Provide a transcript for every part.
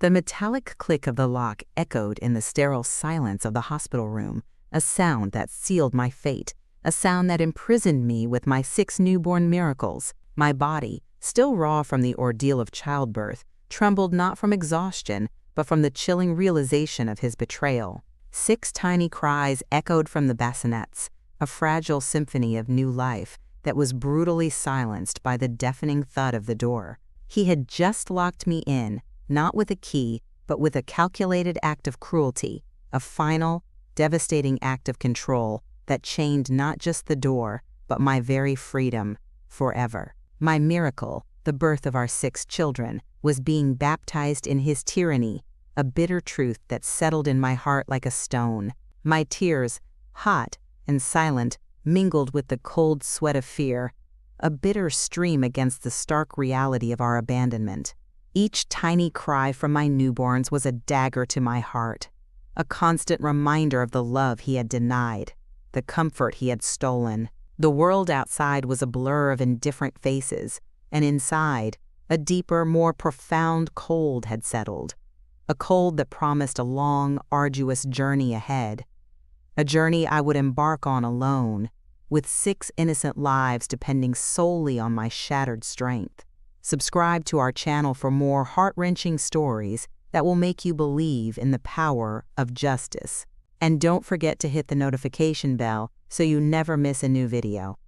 The metallic click of the lock echoed in the sterile silence of the hospital room, a sound that sealed my fate, a sound that imprisoned me with my 6 newborn miracles. My body, still raw from the ordeal of childbirth, trembled not from exhaustion, but from the chilling realization of his betrayal. 6 tiny cries echoed from the bassinets, a fragile symphony of new life that was brutally silenced by the deafening thud of the door. He had just locked me in, not with a key, but with a calculated act of cruelty, a final, devastating act of control that chained not just the door, but my very freedom, forever. My miracle, the birth of our 6 children, was being baptized in his tyranny, a bitter truth that settled in my heart like a stone. My tears, hot and silent, mingled with the cold sweat of fear, a bitter stream against the stark reality of our abandonment. Each tiny cry from my newborns was a dagger to my heart, a constant reminder of the love he had denied, the comfort he had stolen. The world outside was a blur of indifferent faces, and inside, a deeper, more profound cold had settled, a cold that promised a long, arduous journey ahead, a journey I would embark on alone, with 6 innocent lives depending solely on my shattered strength. Subscribe to our channel for more heart-wrenching stories that will make you believe in the power of justice. And don't forget to hit the notification bell so you never miss a new video.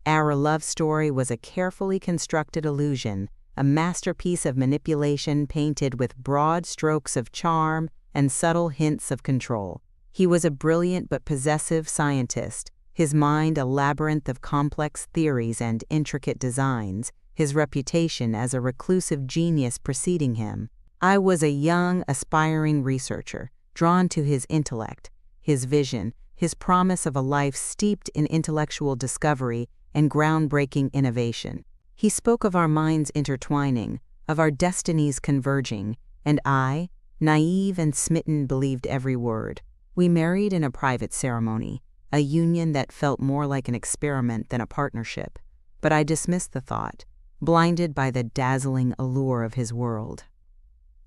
Our love story was a carefully constructed illusion, a masterpiece of manipulation painted with broad strokes of charm and subtle hints of control. He was a brilliant but possessive scientist, his mind a labyrinth of complex theories and intricate designs, his reputation as a reclusive genius preceding him. I was a young, aspiring researcher, drawn to his intellect, his vision, his promise of a life steeped in intellectual discovery and groundbreaking innovation. He spoke of our minds intertwining, of our destinies converging, and I, naive and smitten, believed every word. We married in a private ceremony, a union that felt more like an experiment than a partnership, but I dismissed the thought, blinded by the dazzling allure of his world.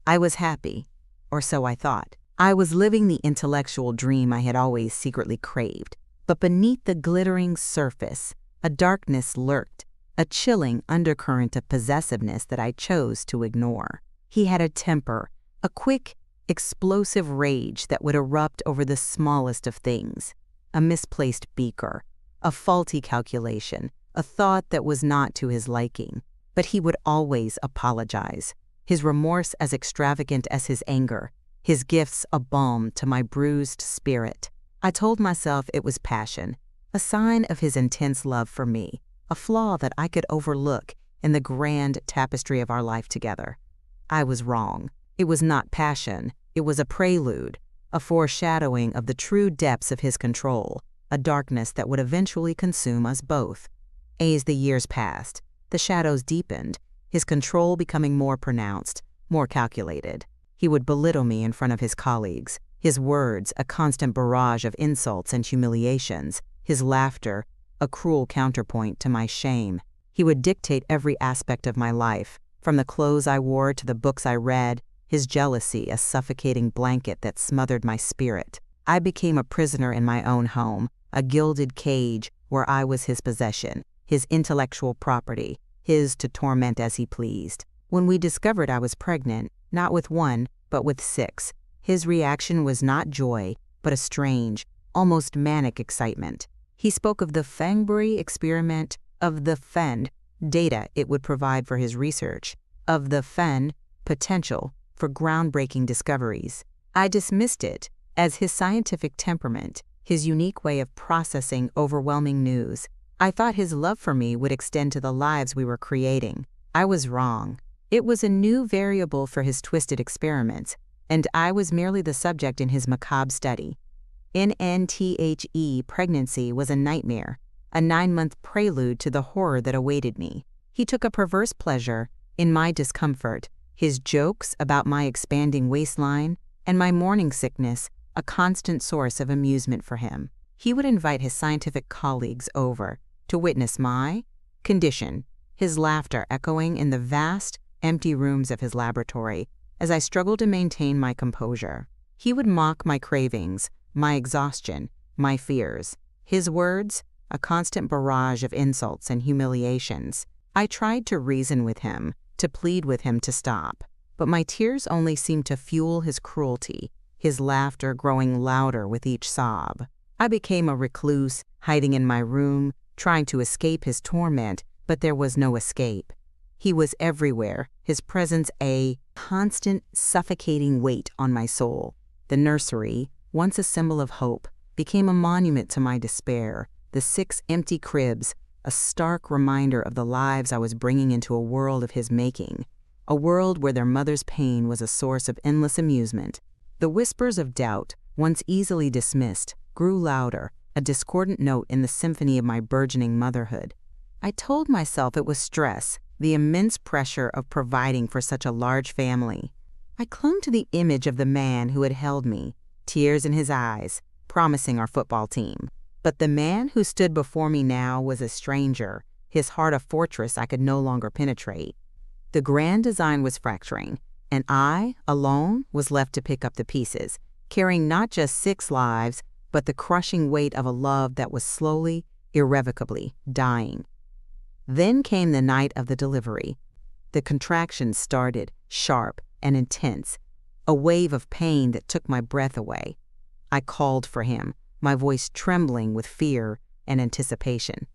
I was happy, or so I thought. I was living the intellectual dream I had always secretly craved, but beneath the glittering surface, a darkness lurked, a chilling undercurrent of possessiveness that I chose to ignore. He had a temper, a quick, explosive rage that would erupt over the smallest of things, a misplaced beaker, a faulty calculation, a thought that was not to his liking. But he would always apologize, his remorse as extravagant as his anger, his gifts a balm to my bruised spirit. I told myself it was passion, a sign of his intense love for me, a flaw that I could overlook in the grand tapestry of our life together. I was wrong. It was not passion, it was a prelude, a foreshadowing of the true depths of his control, a darkness that would eventually consume us both. As the years passed, the shadows deepened, his control becoming more pronounced, more calculated. He would belittle me in front of his colleagues, his words a constant barrage of insults and humiliations, his laughter a cruel counterpoint to my shame. He would dictate every aspect of my life, from the clothes I wore to the books I read, his jealousy a suffocating blanket that smothered my spirit. I became a prisoner in my own home, a gilded cage where I was his possession, his intellectual property, his to torment as he pleased. When we discovered I was pregnant, not with 1, but with 6, his reaction was not joy, but a strange, almost manic excitement. He spoke of the bravery experiment, of the data it would provide for his research, of the potential for groundbreaking discoveries. I dismissed it as his scientific temperament, his unique way of processing overwhelming news. I thought his love for me would extend to the lives we were creating. I was wrong. It was a new variable for his twisted experiments, and I was merely the subject in his macabre study. NNTHE pregnancy was a nightmare, a 9-month prelude to the horror that awaited me. He took a perverse pleasure in my discomfort, his jokes about my expanding waistline, and my morning sickness a constant source of amusement for him. He would invite his scientific colleagues over to witness my condition, his laughter echoing in the vast, empty rooms of his laboratory, as I struggled to maintain my composure. He would mock my cravings, my exhaustion, my fears. His words, a constant barrage of insults and humiliations. I tried to reason with him, to plead with him to stop, but my tears only seemed to fuel his cruelty, his laughter growing louder with each sob. I became a recluse, hiding in my room, trying to escape his torment, but there was no escape. He was everywhere, his presence a constant, suffocating weight on my soul. The nursery, once a symbol of hope, became a monument to my despair. The 6 empty cribs, a stark reminder of the lives I was bringing into a world of his making, a world where their mother's pain was a source of endless amusement. The whispers of doubt, once easily dismissed, grew louder, a discordant note in the symphony of my burgeoning motherhood. I told myself it was stress, the immense pressure of providing for such a large family. I clung to the image of the man who had held me, tears in his eyes, promising our football team. But the man who stood before me now was a stranger, his heart a fortress I could no longer penetrate. The grand design was fracturing, and I, alone, was left to pick up the pieces, carrying not just 6 lives, but the crushing weight of a love that was slowly, irrevocably dying. Then came the night of the delivery. The contractions started, sharp and intense, a wave of pain that took my breath away. I called for him, my voice trembling with fear and anticipation.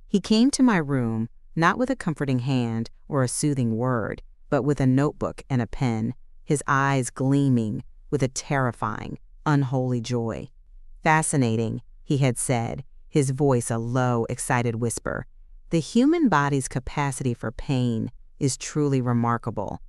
He came to my room, not with a comforting hand or a soothing word, but with a notebook and a pen, his eyes gleaming with a terrifying, unholy joy. "Fascinating," he had said, his voice a low, excited whisper. "The human body's capacity for pain is truly remarkable."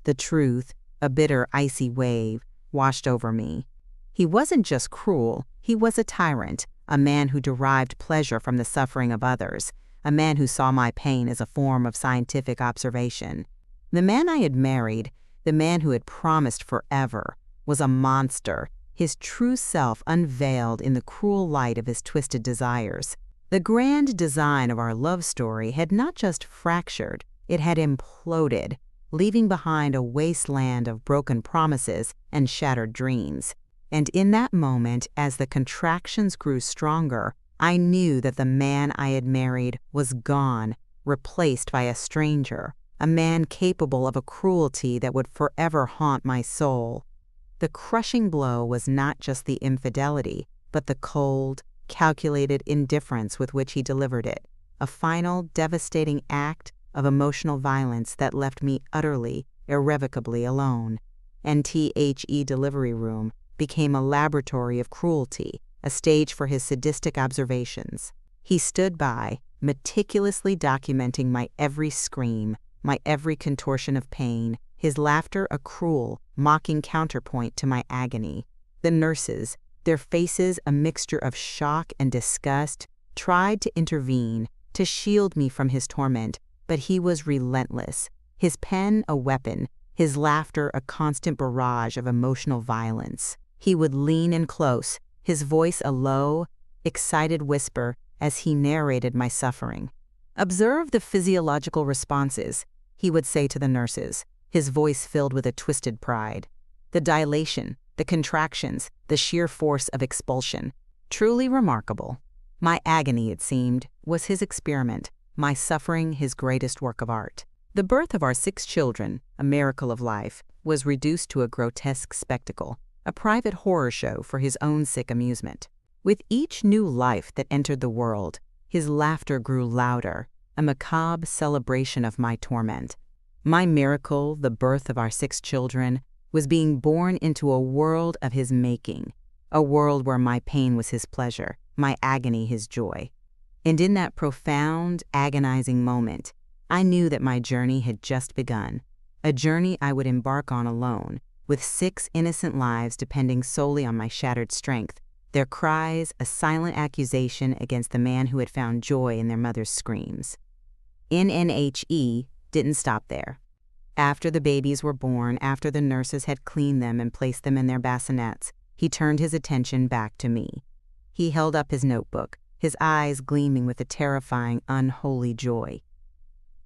The truth, a bitter, icy wave, washed over me. He wasn't just cruel, he was a tyrant, a man who derived pleasure from the suffering of others, a man who saw my pain as a form of scientific observation. The man I had married, the man who had promised forever, was a monster, his true self unveiled in the cruel light of his twisted desires. The grand design of our love story had not just fractured, it had imploded, leaving behind a wasteland of broken promises and shattered dreams. And in that moment, as the contractions grew stronger, I knew that the man I had married was gone, replaced by a stranger, a man capable of a cruelty that would forever haunt my soul. The crushing blow was not just the infidelity, but the cold, calculated indifference with which he delivered it, a final, devastating act of emotional violence that left me utterly, irrevocably alone. And The delivery room became a laboratory of cruelty, a stage for his sadistic observations. He stood by, meticulously documenting my every scream, my every contortion of pain, his laughter a cruel, mocking counterpoint to my agony. The nurses, their faces a mixture of shock and disgust, tried to intervene, to shield me from his torment, but he was relentless, his pen a weapon, his laughter a constant barrage of emotional violence. He would lean in close, his voice a low, excited whisper as he narrated my suffering. "Observe the physiological responses," he would say to the nurses, his voice filled with a twisted pride. "The dilation, the contractions, the sheer force of expulsion. Truly remarkable." My agony, it seemed, was his experiment, my suffering his greatest work of art. The birth of our 6 children, a miracle of life, was reduced to a grotesque spectacle, a private horror show for his own sick amusement. With each new life that entered the world, his laughter grew louder, a macabre celebration of my torment. My miracle, the birth of our 6 children, was being born into a world of his making, a world where my pain was his pleasure, my agony his joy. And in that profound, agonizing moment, I knew that my journey had just begun, a journey I would embark on alone, with 6 innocent lives depending solely on my shattered strength, their cries a silent accusation against the man who had found joy in their mother's screams. NNHE didn't stop there. After the babies were born, after the nurses had cleaned them and placed them in their bassinets, he turned his attention back to me. He held up his notebook, his eyes gleaming with a terrifying, unholy joy.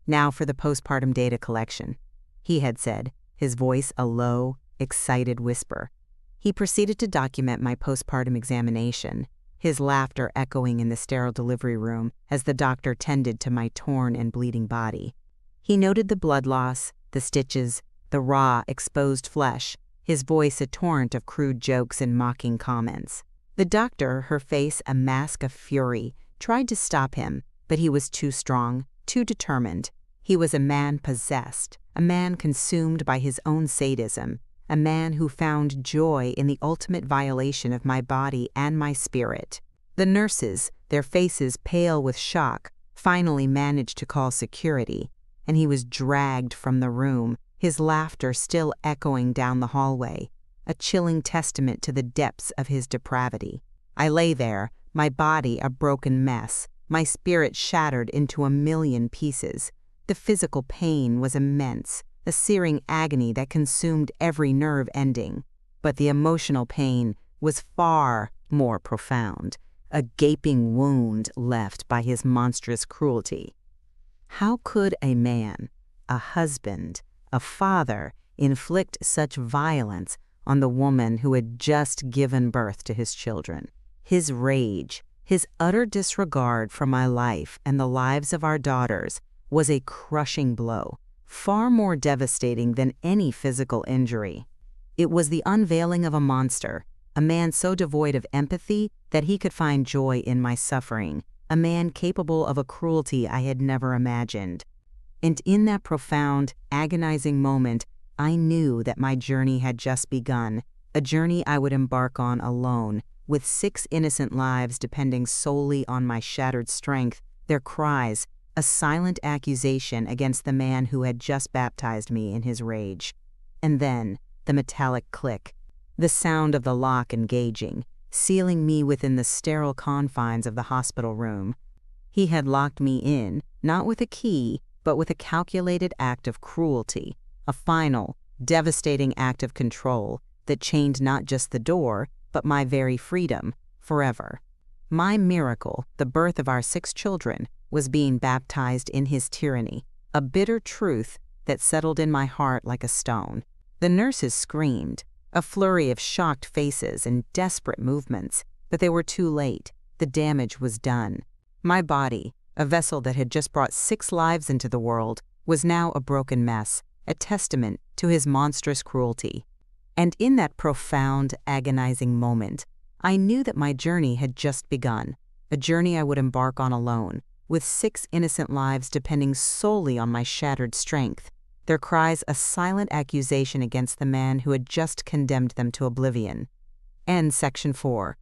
"Now for the postpartum data collection," he had said, his voice a low, excited whisper. He proceeded to document my postpartum examination, his laughter echoing in the sterile delivery room as the doctor tended to my torn and bleeding body. He noted the blood loss, the stitches, the raw, exposed flesh, his voice a torrent of crude jokes and mocking comments. The doctor, her face a mask of fury, tried to stop him, but he was too strong, too determined. He was a man possessed, a man consumed by his own sadism, a man who found joy in the ultimate violation of my body and my spirit. The nurses, their faces pale with shock, finally managed to call security, and he was dragged from the room, his laughter still echoing down the hallway, a chilling testament to the depths of his depravity. I lay there, my body a broken mess, my spirit shattered into a million pieces. The physical pain was immense, a searing agony that consumed every nerve ending. But the emotional pain was far more profound, a gaping wound left by his monstrous cruelty. How could a man, a husband, a father, inflict such violence on the woman who had just given birth to his children? His rage, his utter disregard for my life and the lives of our daughters was a crushing blow, far more devastating than any physical injury. It was the unveiling of a monster, a man so devoid of empathy that he could find joy in my suffering, a man capable of a cruelty I had never imagined. And in that profound, agonizing moment, I knew that my journey had just begun, a journey I would embark on alone, with 6 innocent lives depending solely on my shattered strength, their cries, a silent accusation against the man who had just baptized me in his rage. And then, the metallic click, the sound of the lock engaging, sealing me within the sterile confines of the hospital room. He had locked me in, not with a key, but with a calculated act of cruelty, a final, devastating act of control that chained not just the door, but my very freedom, forever. My miracle, the birth of our 6 children, was being baptized in his tyranny, a bitter truth that settled in my heart like a stone. The nurses screamed, a flurry of shocked faces and desperate movements, but they were too late. The damage was done. My body, a vessel that had just brought 6 lives into the world, was now a broken mess, a testament to his monstrous cruelty. And in that profound, agonizing moment, I knew that my journey had just begun, a journey I would embark on alone, with 6 innocent lives depending solely on my shattered strength, their cries a silent accusation against the man who had just condemned them to oblivion. And Section 4.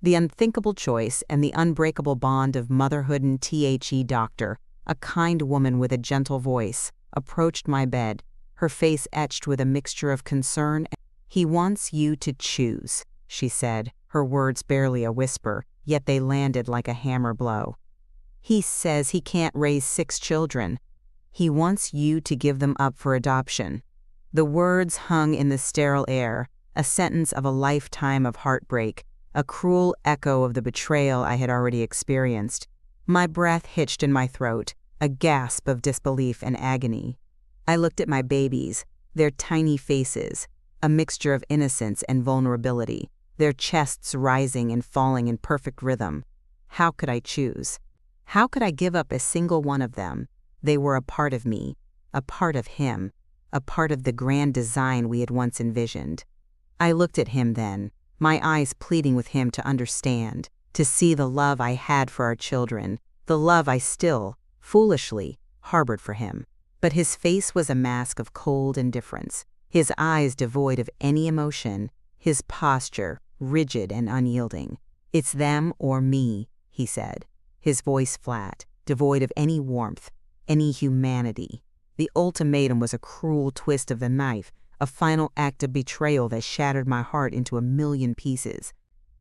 The unthinkable choice and the unbreakable bond of motherhood and The doctor, a kind woman with a gentle voice, approached my bed, her face etched with a mixture of concern. "He wants you to choose," she said, her words barely a whisper, yet they landed like a hammer blow. "He says he can't raise 6 children. He wants you to give them up for adoption." The words hung in the sterile air, a sentence of a lifetime of heartbreak, a cruel echo of the betrayal I had already experienced. My breath hitched in my throat, a gasp of disbelief and agony. I looked at my babies, their tiny faces, a mixture of innocence and vulnerability, their chests rising and falling in perfect rhythm. How could I choose? How could I give up a single one of them? They were a part of me, a part of him, a part of the grand design we had once envisioned. I looked at him then, my eyes pleading with him to understand, to see the love I had for our children, the love I still, foolishly, harbored for him. But his face was a mask of cold indifference, his eyes devoid of any emotion, his posture rigid and unyielding. "It's them or me," he said, his voice flat, devoid of any warmth, any humanity. The ultimatum was a cruel twist of the knife, a final act of betrayal that shattered my heart into a million pieces.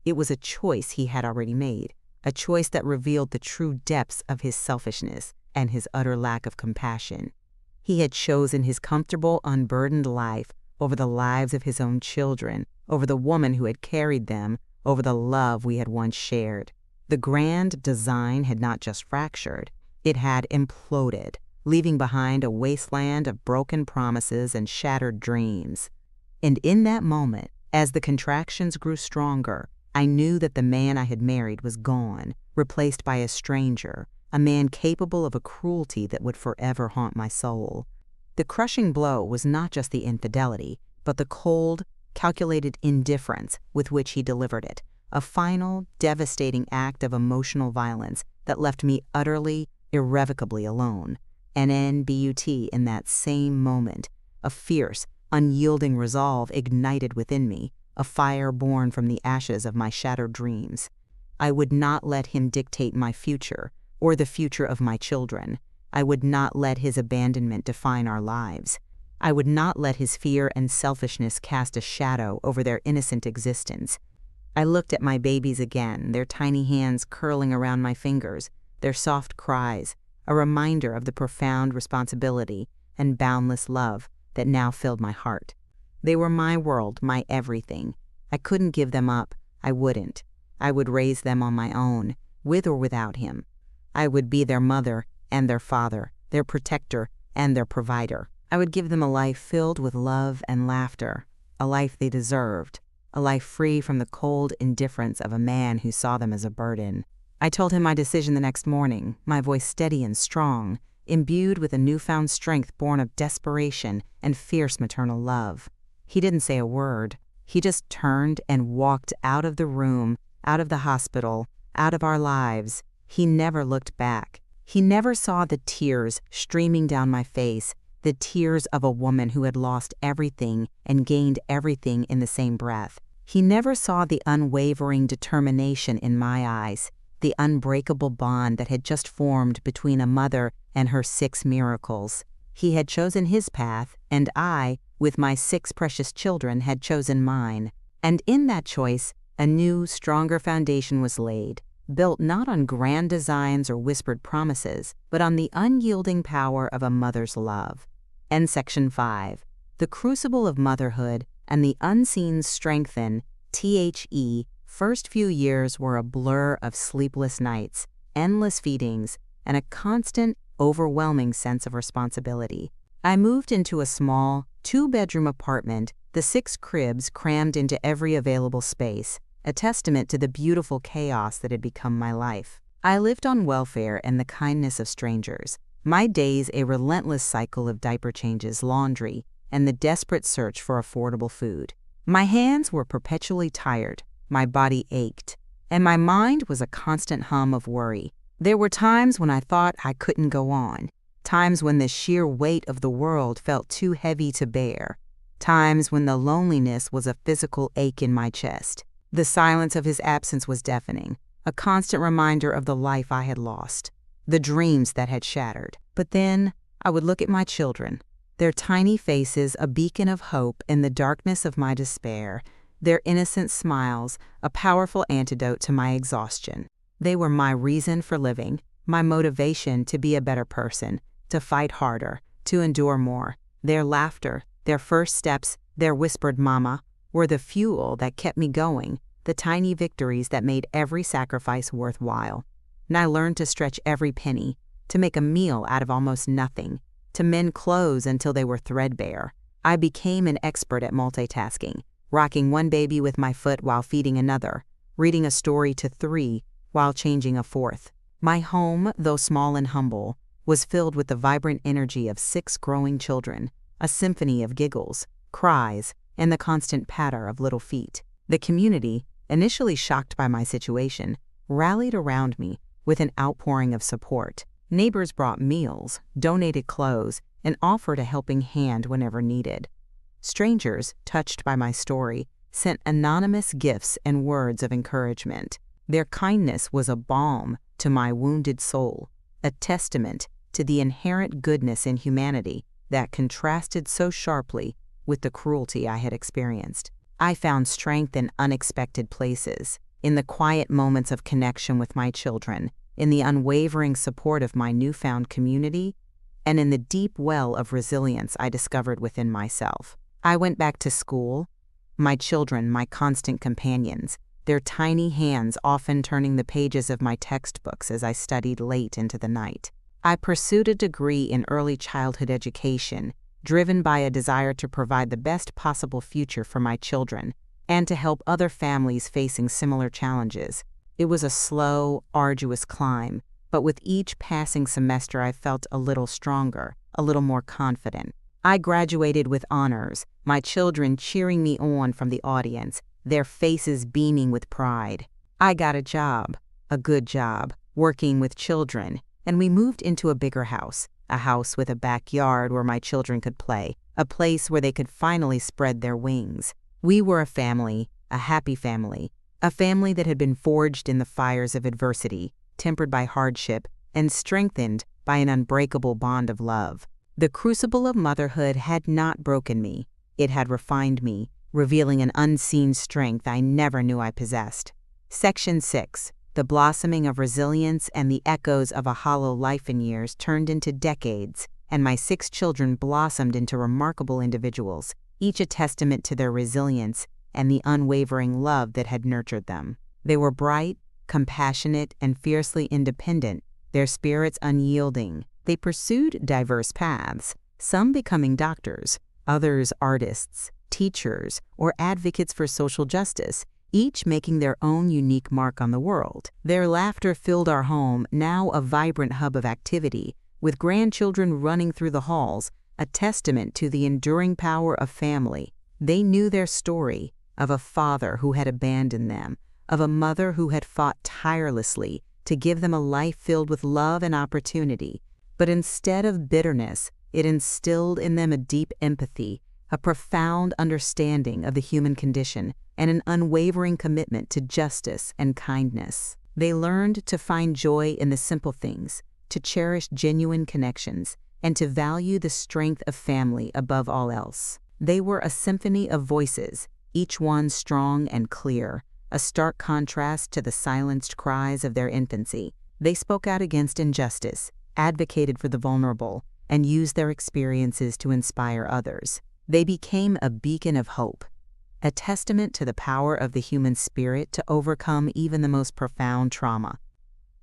It was a choice he had already made, a choice that revealed the true depths of his selfishness and his utter lack of compassion. He had chosen his comfortable, unburdened life over the lives of his own children, over the woman who had carried them, over the love we had once shared. The grand design had not just fractured, it had imploded. leaving behind a wasteland of broken promises and shattered dreams. And in that moment, as the contractions grew stronger, I knew that the man I had married was gone, replaced by a stranger, a man capable of a cruelty that would forever haunt my soul. The crushing blow was not just the infidelity, but the cold, calculated indifference with which he delivered it, a final, devastating act of emotional violence that left me utterly, irrevocably alone. An NBUT in that same moment, a fierce, unyielding resolve ignited within me, a fire born from the ashes of my shattered dreams. I would not let him dictate my future, or the future of my children. I would not let his abandonment define our lives. I would not let his fear and selfishness cast a shadow over their innocent existence. I looked at my babies again, their tiny hands curling around my fingers, their soft cries, a reminder of the profound responsibility and boundless love that now filled my heart. They were my world, my everything. I couldn't give them up. I wouldn't. I would raise them on my own, with or without him. I would be their mother and their father, their protector and their provider. I would give them a life filled with love and laughter, a life they deserved, a life free from the cold indifference of a man who saw them as a burden. I told him my decision the next morning, my voice steady and strong, imbued with a newfound strength born of desperation and fierce maternal love. He didn't say a word. He just turned and walked out of the room, out of the hospital, out of our lives. He never looked back. He never saw the tears streaming down my face, the tears of a woman who had lost everything and gained everything in the same breath. He never saw the unwavering determination in my eyes, the unbreakable bond that had just formed between a mother and her 6 miracles. He had chosen his path, and I, with my 6 precious children, had chosen mine. And in that choice, a new, stronger foundation was laid, built not on grand designs or whispered promises, but on the unyielding power of a mother's love. And Section 5, the crucible of motherhood and the unseen strengthen, THE, first few years were a blur of sleepless nights, endless feedings, and a constant, overwhelming sense of responsibility. I moved into a small, 2-bedroom apartment, the 6 cribs crammed into every available space, a testament to the beautiful chaos that had become my life. I lived on welfare and the kindness of strangers, my days a relentless cycle of diaper changes, laundry, and the desperate search for affordable food. My hands were perpetually tired, my body ached, and my mind was a constant hum of worry. There were times when I thought I couldn't go on, times when the sheer weight of the world felt too heavy to bear, times when the loneliness was a physical ache in my chest. The silence of his absence was deafening, a constant reminder of the life I had lost, the dreams that had shattered. But then I would look at my children, their tiny faces a beacon of hope in the darkness of my despair, their innocent smiles a powerful antidote to my exhaustion. They were my reason for living, my motivation to be a better person, to fight harder, to endure more. Their laughter, their first steps, their whispered mama, were the fuel that kept me going, the tiny victories that made every sacrifice worthwhile. And I learned to stretch every penny, to make a meal out of almost nothing, to mend clothes until they were threadbare. I became an expert at multitasking, rocking one baby with my foot while feeding another, reading a story to 3 while changing a 4th. My home, though small and humble, was filled with the vibrant energy of 6 growing children, a symphony of giggles, cries, and the constant patter of little feet. The community, initially shocked by my situation, rallied around me with an outpouring of support. Neighbors brought meals, donated clothes, and offered a helping hand whenever needed. Strangers, touched by my story, sent anonymous gifts and words of encouragement. Their kindness was a balm to my wounded soul, a testament to the inherent goodness in humanity that contrasted so sharply with the cruelty I had experienced. I found strength in unexpected places, in the quiet moments of connection with my children, in the unwavering support of my newfound community, and in the deep well of resilience I discovered within myself. I went back to school, my children my constant companions, their tiny hands often turning the pages of my textbooks as I studied late into the night. I pursued a degree in early childhood education, driven by a desire to provide the best possible future for my children and to help other families facing similar challenges. It was a slow, arduous climb, but with each passing semester I felt a little stronger, a little more confident. I graduated with honors, my children cheering me on from the audience, their faces beaming with pride. I got a job, a good job, working with children, and we moved into a bigger house, a house with a backyard where my children could play, a place where they could finally spread their wings. We were a family, a happy family, a family that had been forged in the fires of adversity, tempered by hardship, and strengthened by an unbreakable bond of love. The crucible of motherhood had not broken me. It had refined me, revealing an unseen strength I never knew I possessed. Section 6. The blossoming of resilience and the echoes of a hollow life in years turned into decades, and my 6 children blossomed into remarkable individuals, each a testament to their resilience and the unwavering love that had nurtured them. They were bright, compassionate, and fiercely independent, their spirits unyielding. They pursued diverse paths, some becoming doctors, others artists, teachers, or advocates for social justice, each making their own unique mark on the world. Their laughter filled our home, now a vibrant hub of activity, with grandchildren running through the halls, a testament to the enduring power of family. They knew their story, of a father who had abandoned them, of a mother who had fought tirelessly to give them a life filled with love and opportunity. But instead of bitterness, it instilled in them a deep empathy, a profound understanding of the human condition, and an unwavering commitment to justice and kindness. They learned to find joy in the simple things, to cherish genuine connections, and to value the strength of family above all else. They were a symphony of voices, each one strong and clear, a stark contrast to the silenced cries of their infancy. They spoke out against injustice, advocated for the vulnerable, and used their experiences to inspire others. They became a beacon of hope, a testament to the power of the human spirit to overcome even the most profound trauma.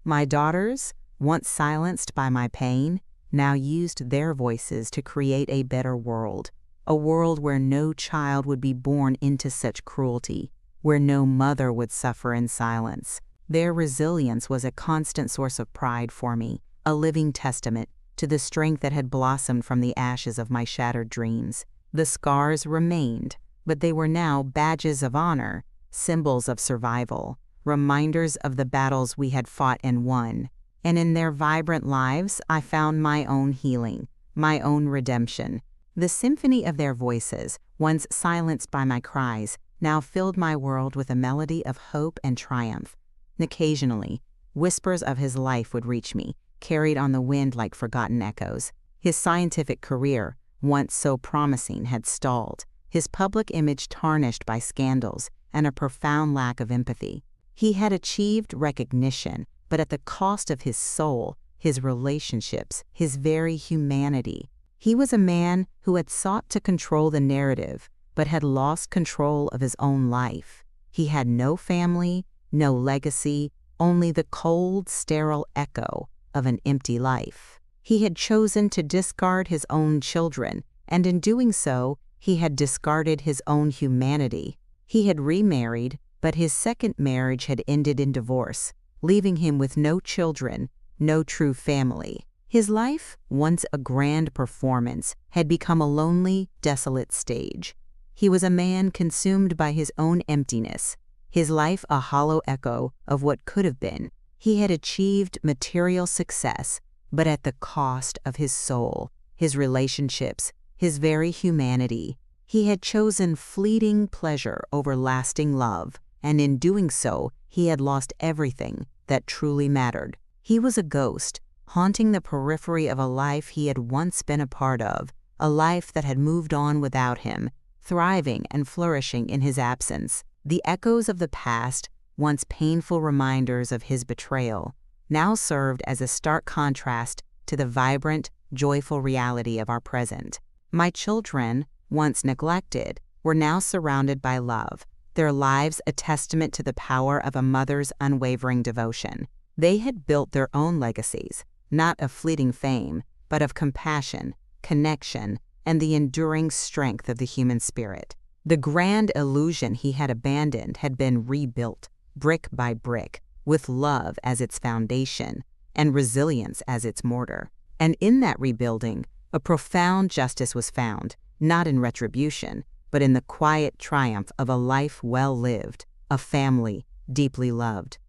My daughters, once silenced by my pain, now used their voices to create a better world, a world where no child would be born into such cruelty, where no mother would suffer in silence. Their resilience was a constant source of pride for me, a living testament to the strength that had blossomed from the ashes of my shattered dreams. The scars remained, but they were now badges of honor, symbols of survival, reminders of the battles we had fought and won. And in their vibrant lives, I found my own healing, my own redemption. The symphony of their voices, once silenced by my cries, now filled my world with a melody of hope and triumph. Occasionally, whispers of his life would reach me, carried on the wind like forgotten echoes. His scientific career, once so promising, had stalled, his public image tarnished by scandals and a profound lack of empathy. He had achieved recognition, but at the cost of his soul, his relationships, his very humanity. He was a man who had sought to control the narrative, but had lost control of his own life. He had no family, no legacy, only the cold, sterile echo of an empty life. He had chosen to discard his own children, and in doing so, he had discarded his own humanity. He had remarried, but his second marriage had ended in divorce, leaving him with no children, no true family. His life, once a grand performance, had become a lonely, desolate stage. He was a man consumed by his own emptiness, his life a hollow echo of what could have been. He had achieved material success, but at the cost of his soul, his relationships, his very humanity. He had chosen fleeting pleasure over lasting love, and in doing so, he had lost everything that truly mattered. He was a ghost, haunting the periphery of a life he had once been a part of, a life that had moved on without him, thriving and flourishing in his absence. The echoes of the past, once painful reminders of his betrayal, now served as a stark contrast to the vibrant, joyful reality of our present. My children, once neglected, were now surrounded by love, their lives a testament to the power of a mother's unwavering devotion. They had built their own legacies, not of fleeting fame, but of compassion, connection, and the enduring strength of the human spirit. The grand illusion he had abandoned had been rebuilt, brick by brick, with love as its foundation and resilience as its mortar. And in that rebuilding, a profound justice was found, not in retribution, but in the quiet triumph of a life well lived, a family deeply loved.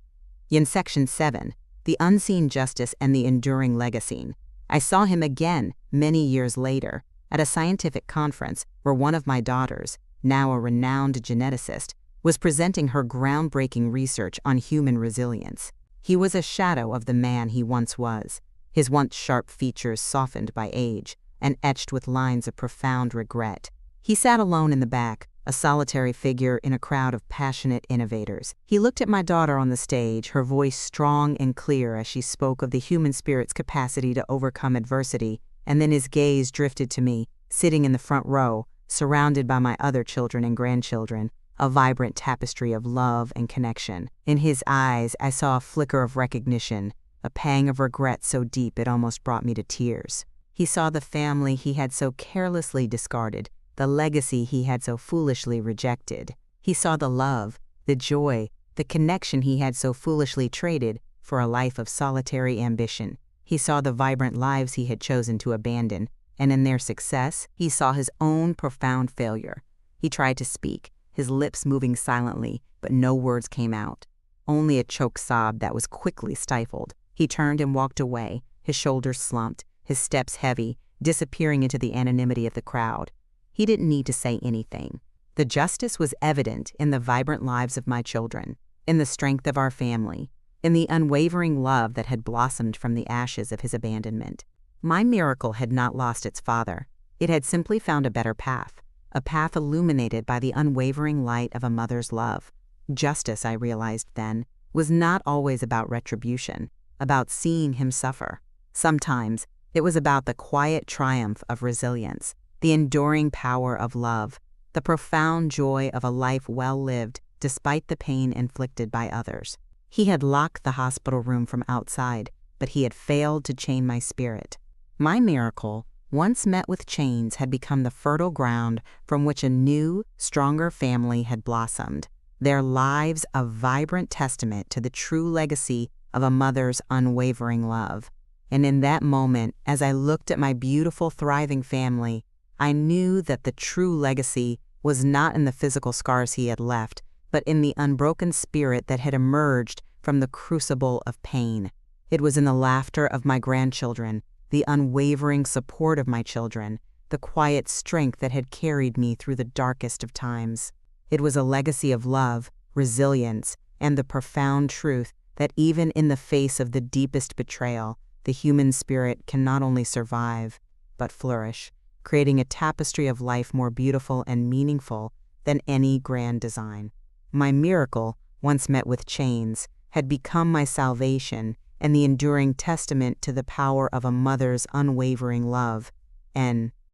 In Section 7, The Unseen Justice and the Enduring Legacy, I saw him again many years later at a scientific conference where one of my daughters, now a renowned geneticist, was presenting her groundbreaking research on human resilience. He was a shadow of the man he once was, his once sharp features softened by age and etched with lines of profound regret. He sat alone in the back, a solitary figure in a crowd of passionate innovators. He looked at my daughter on the stage, her voice strong and clear as she spoke of the human spirit's capacity to overcome adversity, and then his gaze drifted to me, sitting in the front row, surrounded by my other children and grandchildren, a vibrant tapestry of love and connection. In his eyes, I saw a flicker of recognition, a pang of regret so deep it almost brought me to tears. He saw the family he had so carelessly discarded, the legacy he had so foolishly rejected. He saw the love, the joy, the connection he had so foolishly traded for a life of solitary ambition. He saw the vibrant lives he had chosen to abandon, and in their success, he saw his own profound failure. He tried to speak, his lips moving silently, but no words came out, only a choked sob that was quickly stifled. He turned and walked away, his shoulders slumped, his steps heavy, disappearing into the anonymity of the crowd. He didn't need to say anything. The justice was evident in the vibrant lives of my children, in the strength of our family, in the unwavering love that had blossomed from the ashes of his abandonment. My miracle had not lost its father. It had simply found a better path, a path illuminated by the unwavering light of a mother's love. Justice, I realized then, was not always about retribution, about seeing him suffer. Sometimes it was about the quiet triumph of resilience, the enduring power of love, the profound joy of a life well lived despite the pain inflicted by others. He had locked the hospital room from outside, but he had failed to chain my spirit. My miracle, once met with chains, had become the fertile ground from which a new, stronger family had blossomed, their lives a vibrant testament to the true legacy of a mother's unwavering love. And in that moment, as I looked at my beautiful, thriving family, I knew that the true legacy was not in the physical scars he had left, but in the unbroken spirit that had emerged from the crucible of pain. It was in the laughter of my grandchildren, the unwavering support of my children, the quiet strength that had carried me through the darkest of times. It was a legacy of love, resilience, and the profound truth that even in the face of the deepest betrayal, the human spirit can not only survive, but flourish, creating a tapestry of life more beautiful and meaningful than any grand design. My miracle, once met with chains, had become my salvation and the enduring testament to the power of a mother's unwavering love. And